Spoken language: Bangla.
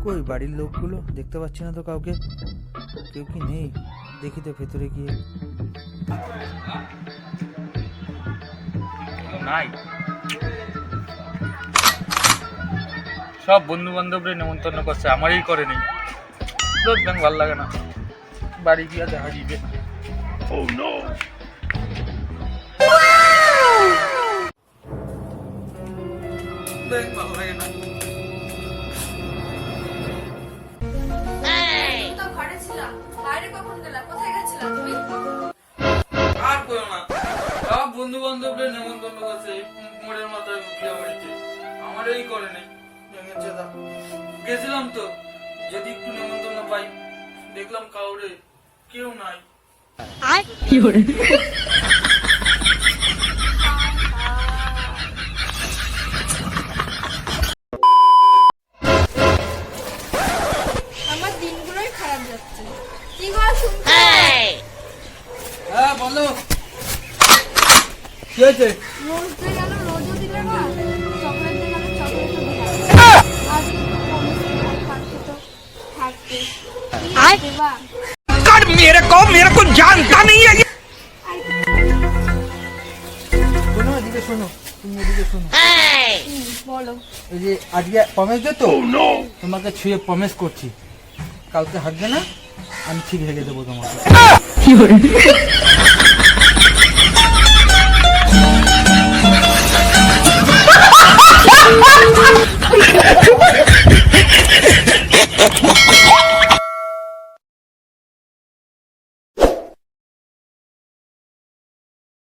কই বাড়ির লোকগুলো? দেখতে পাচ্ছি না তো কাউকে। কেউ কি নেই? দেখি তো ভেতরে গিয়ে। নাই, সব বন্ধু বান্ধবরে নেমন্তন্ন করছে, আমারই করে নেই। ভাল লাগে না, বাড়ি গিয়ে দেখা দিবে। ভালো লাগে না। আর করো না, সব বন্ধু বান্ধবরে নেমন্তন্ন করছে মোড়ের মাথায় বিয়ে বাড়িতে, আমারই করে নেই। গেছিলাম তো, যদি একটু নেমন্তন্ন পাই, দেখলাম কাউরে কেউ নাই। আমার দিনগুলোই খারাপ যাচ্ছে। কি গো শুনছো? হ্যাঁ বলো, কি হয়েছে? রোজ দিয়ে গেল রোজও দিলে না, চকলেট দিয়ে গেল চকলেটও দিলে না। আজ একটু কম থাকতে তো থাকতে দেবা। मेरे को जानता नहीं है। শোনো, এদিকে শোনো, তুমি এদিকে শোনো। বলো। এই যে আজকে প্রমিস দে তো, তোমাকে ছুঁয়ে প্রমিস করছি, কালকে হাঁটবে না, আমি ঠিক হেগে দেবো তোমাকে।